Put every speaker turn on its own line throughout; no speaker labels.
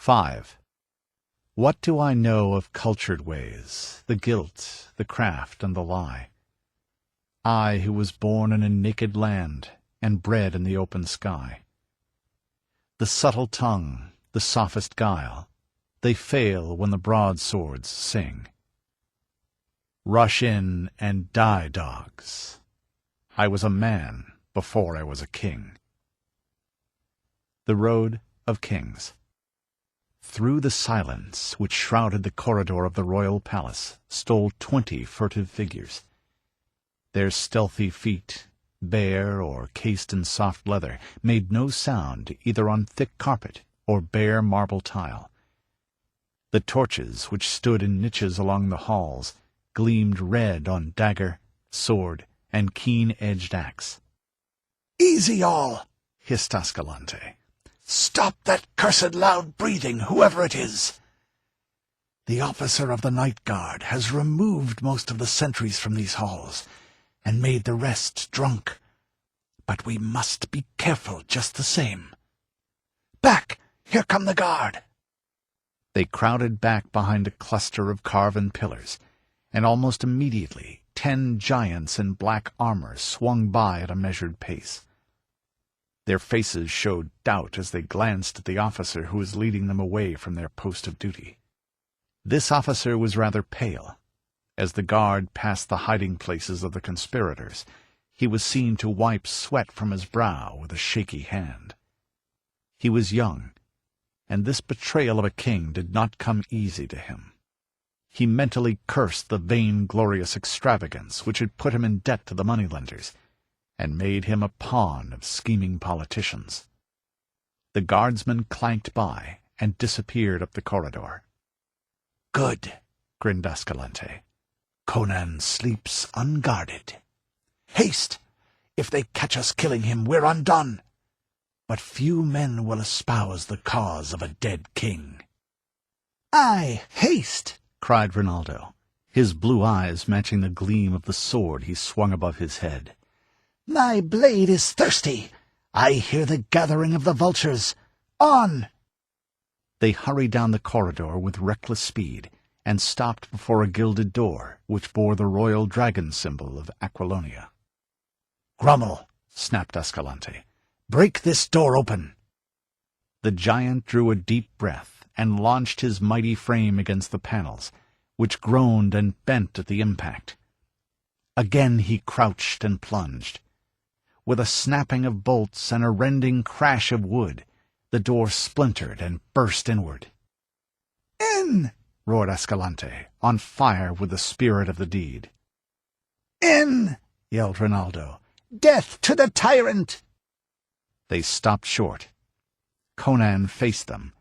5. What do I know of cultured ways, the guilt, the craft, and the lie? I who was born in a naked land, and bred in the open sky. The subtle tongue, the sophist guile, they fail when the broadswords sing. Rush in and die, dogs. I was a man before I was a king. The Road of Kings. Through the silence which shrouded the corridor of the royal palace stole 20 furtive figures. Their stealthy feet, bare or cased in soft leather, made no sound either on thick carpet or bare marble tile. The torches which stood in niches along the halls gleamed red on dagger, sword, and keen-edged axe.
"Easy all!"
hissed Ascalante.
"Stop that cursed loud breathing, whoever it is! The officer of the night guard has removed most of the sentries from these halls, and made the rest drunk. But we must be careful just the same. Back! Here come the guard!"
They crowded back behind a cluster of carven pillars, and almost immediately 10 giants in black armor swung by at a measured pace. Their faces showed doubt as they glanced at the officer who was leading them away from their post of duty. This officer was rather pale. As the guard passed the hiding places of the conspirators, he was seen to wipe sweat from his brow with a shaky hand. He was young, and this betrayal of a king did not come easy to him. He mentally cursed the vain-glorious extravagance which had put him in debt to the moneylenders, and made him a pawn of scheming politicians. The guardsmen clanked by and disappeared up the corridor.
"Good,"
grinned Ascalante.
"Conan sleeps unguarded. Haste! If they catch us killing him, we're undone. But few men will espouse the cause of a dead king."
"Aye, haste!" cried Rinaldo, his blue eyes matching the gleam of the sword he swung above his head.
"My blade is thirsty. I hear the gathering of the vultures. On!"
They hurried down the corridor with reckless speed, and stopped before a gilded door which bore the royal dragon symbol of Aquilonia.
"Grummel,"
snapped Ascalante,
"break this door open."
The giant drew a deep breath and launched his mighty frame against the panels, which groaned and bent at the impact. Again he crouched and plunged. With a snapping of bolts and a rending crash of wood, the door splintered and burst inward.
"In!"
roared Ascalante, on fire with the spirit of the deed.
"In!"
yelled Rinaldo.
"Death to the tyrant!"
They stopped short. Conan faced them.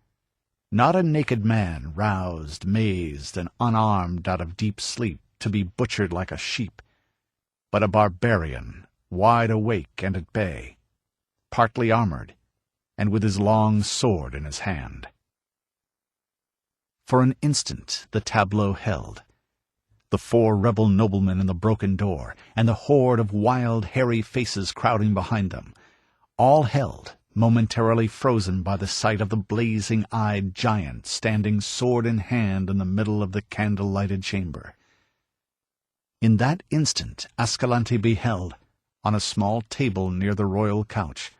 Not a naked man, roused, mazed, and unarmed out of deep sleep to be butchered like a sheep, but a barbarian, wide awake and at bay, partly armored, and with his long sword in his hand. For an instant the tableau held. The 4 rebel noblemen in the broken door, and the horde of wild, hairy faces crowding behind them, all held, momentarily frozen by the sight of the blazing-eyed giant standing sword in hand in the middle of the candle-lighted chamber. In that instant Ascalante beheld, on a small table near the royal couch,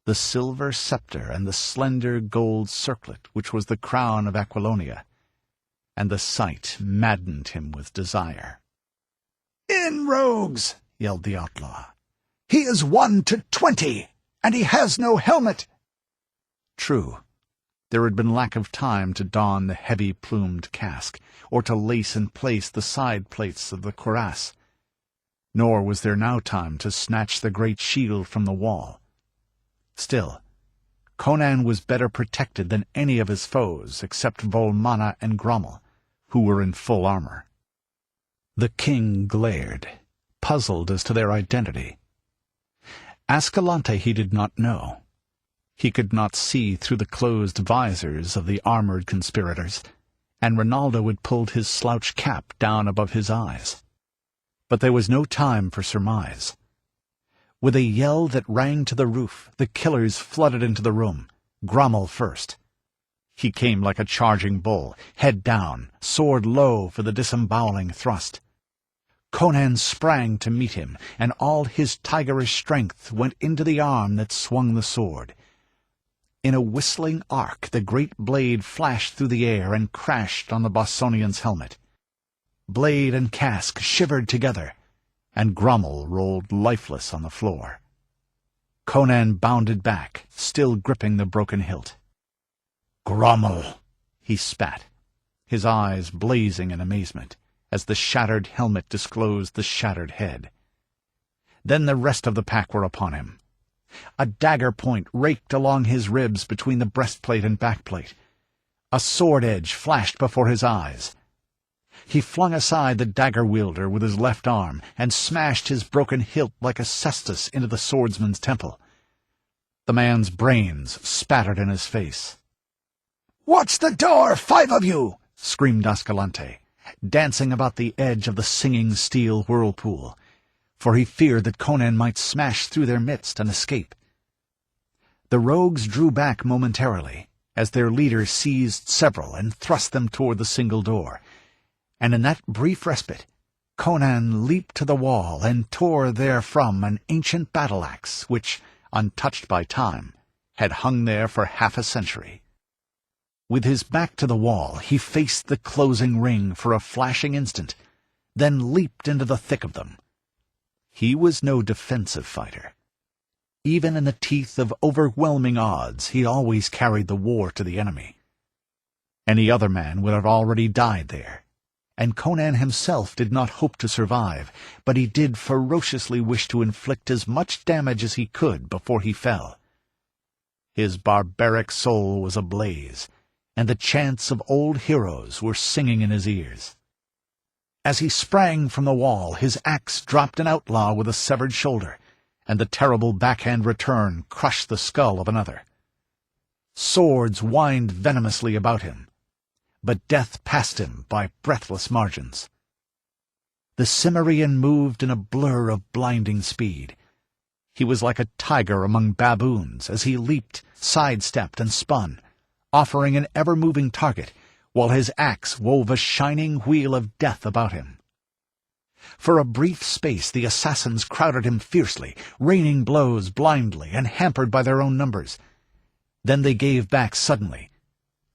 the silver scepter and the slender gold circlet which was the crown of Aquilonia, and the sight maddened him with desire.
"In, rogues!" yelled the outlaw. "He is 1 to 20, and he has no helmet!"
True, there had been lack of time to don the heavy-plumed casque, or to lace in place the side plates of the cuirass. Nor was there now time to snatch the great shield from the wall. Still, Conan was better protected than any of his foes except Volmana and Grommel, who were in full armor. The king glared, puzzled as to their identity. Ascalante he did not know. He could not see through the closed visors of the armored conspirators, and Rinaldo had pulled his slouch cap down above his eyes. But there was no time for surmise. With a yell that rang to the roof, the killers flooded into the room, Grommel first. He came like a charging bull, head down, sword low for the disemboweling thrust. Conan sprang to meet him, and all his tigerish strength went into the arm that swung the sword. In a whistling arc the great blade flashed through the air and crashed on the Bossonian's helmet. Blade and casque shivered together, and Grommel rolled lifeless on the floor. Conan bounded back, still gripping the broken hilt.
"Grommel,"
he spat, his eyes blazing in amazement, as the shattered helmet disclosed the shattered head. Then the rest of the pack were upon him. A dagger point raked along his ribs between the breastplate and backplate. A sword edge flashed before his eyes. He flung aside the dagger-wielder with his left arm and smashed his broken hilt like a cestus into the swordsman's temple. The man's brains spattered in his face.
"Watch the door, 5 of you!"
screamed Ascalante, dancing about the edge of the singing steel whirlpool, for he feared that Conan might smash through their midst and escape. The rogues drew back momentarily, as their leader seized several and thrust them toward the single door, and in that brief respite Conan leaped to the wall and tore therefrom an ancient battle-axe which, untouched by time, had hung there for half a century. With his back to the wall, he faced the closing ring for a flashing instant, then leaped into the thick of them. He was no defensive fighter. Even in the teeth of overwhelming odds, he always carried the war to the enemy. Any other man would have already died there, and Conan himself did not hope to survive, but he did ferociously wish to inflict as much damage as he could before he fell. His barbaric soul was ablaze, and the chants of old heroes were singing in his ears. As he sprang from the wall, his axe dropped an outlaw with a severed shoulder, and the terrible backhand return crushed the skull of another. Swords whined venomously about him, but death passed him by breathless margins. The Cimmerian moved in a blur of blinding speed. He was like a tiger among baboons as he leaped, sidestepped, and spun, offering an ever-moving target, while his axe wove a shining wheel of death about him. For a brief space the assassins crowded him fiercely, raining blows blindly and hampered by their own numbers. Then they gave back suddenly.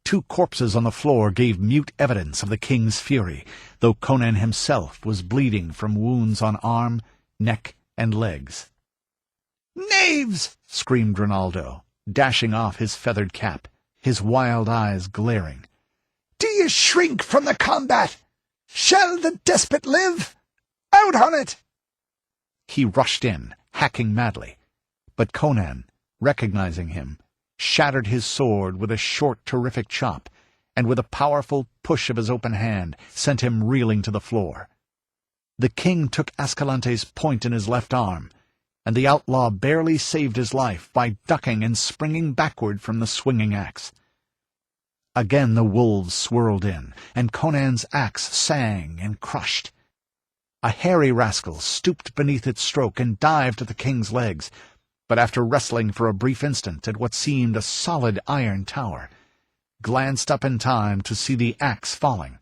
2 corpses on the floor gave mute evidence of the king's fury, though Conan himself was bleeding from wounds on arm, neck, and legs.
"Knaves!"
screamed Rinaldo, dashing off his feathered cap, his wild eyes glaring.
"Do you shrink from the combat? Shall the despot live? Out on it!"
He rushed in, hacking madly, but Conan, recognizing him, shattered his sword with a short, terrific chop, and with a powerful push of his open hand sent him reeling to the floor. The king took Ascalante's point in his left arm, and the outlaw barely saved his life by ducking and springing backward from the swinging axe. Again the wolves swirled in, and Conan's axe sang and crushed. A hairy rascal stooped beneath its stroke and dived at the king's legs, but after wrestling for a brief instant at what seemed a solid iron tower, glanced up in time to see the axe falling,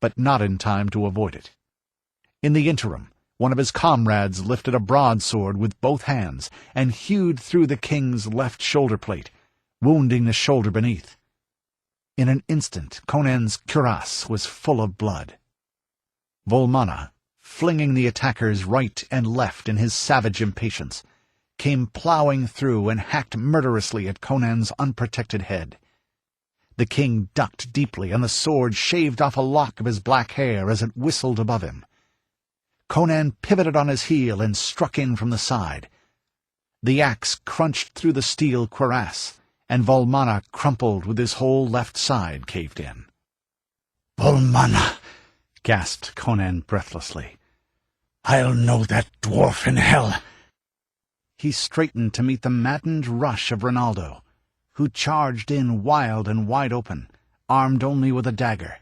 but not in time to avoid it. In the interim, one of his comrades lifted a broadsword with both hands and hewed through the king's left shoulder-plate, wounding the shoulder beneath. In an instant Conan's cuirass was full of blood. Volmana, flinging the attackers right and left in his savage impatience, came plowing through and hacked murderously at Conan's unprotected head. The king ducked deeply, and the sword shaved off a lock of his black hair as it whistled above him. Conan pivoted on his heel and struck in from the side. The axe crunched through the steel cuirass, and Volmana crumpled with his whole left side caved in.
"Volmana!"
gasped Conan breathlessly.
"I'll know that dwarf in hell!"
He straightened to meet the maddened rush of Rinaldo, who charged in wild and wide open, armed only with a dagger.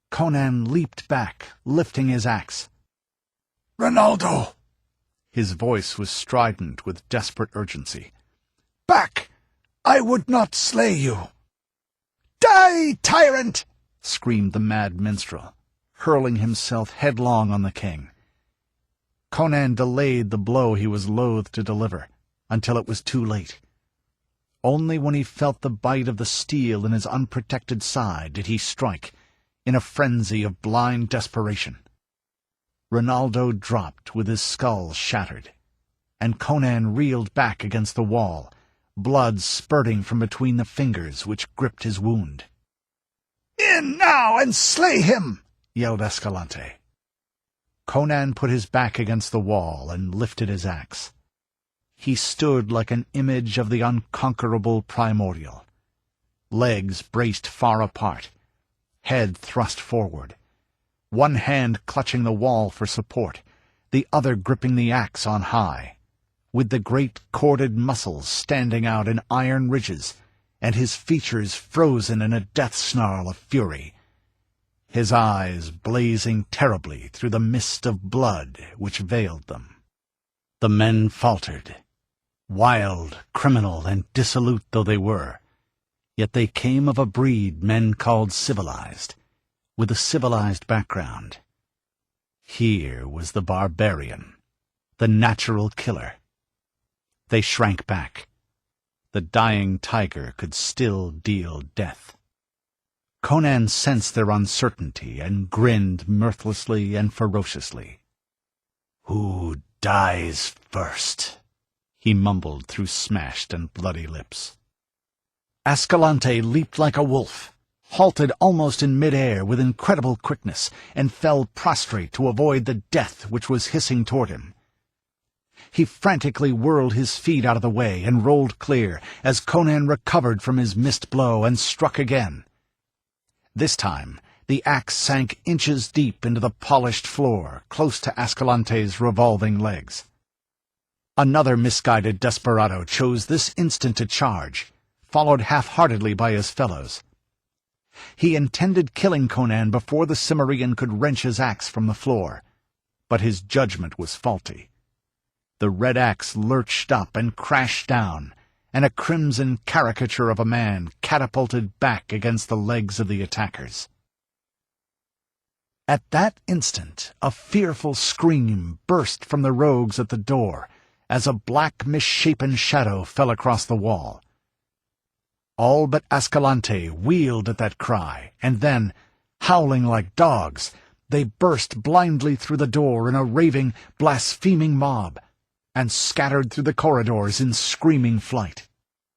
Conan leaped back, lifting his axe.
"Rinaldo!"
His voice was strident with desperate urgency.
"Back! I would not slay you." Die, tyrant!"
screamed the mad minstrel, hurling himself headlong on the king. Conan delayed the blow he was loath to deliver, until it was too late. Only when he felt the bite of the steel in his unprotected side did he strike, in a frenzy of blind desperation. Ronaldo dropped with his skull shattered, and Conan reeled back against the wall, blood spurting from between the fingers which gripped his wound.
"In now and slay him!" yelled Escalante.
Conan put his back against the wall and lifted his axe. He stood like an image of the unconquerable primordial. Legs braced far apart, head thrust forward, one hand clutching the wall for support, the other gripping the axe on high, with the great corded muscles standing out in iron ridges, and his features frozen in a death snarl of fury, his eyes blazing terribly through the mist of blood which veiled them. The men faltered. Wild, criminal, and dissolute though they were, yet they came of a breed men called civilized, with a civilized background. Here was the barbarian, the natural killer. They shrank back. The dying tiger could still deal death. Conan sensed their uncertainty and grinned mirthlessly and ferociously. "Who dies first?" he mumbled through smashed and bloody lips. Escalante leaped like a wolf, halted almost in mid-air with incredible quickness, and fell prostrate to avoid the death which was hissing toward him. He frantically whirled his feet out of the way and rolled clear as Conan recovered from his missed blow and struck again. This time the axe sank inches deep into the polished floor, close to Escalante's revolving legs. Another misguided desperado chose this instant to charge, followed half-heartedly by his fellows. He intended killing Conan before the Cimmerian could wrench his axe from the floor, but his judgment was faulty. The red axe lurched up and crashed down, and a crimson caricature of a man catapulted back against the legs of the attackers. At that instant a fearful scream burst from the rogues at the door, as a black misshapen shadow fell across the wall. All but Escalante wheeled at that cry, and then, howling like dogs, they burst blindly through the door in a raving, blaspheming mob, and scattered through the corridors in screaming flight.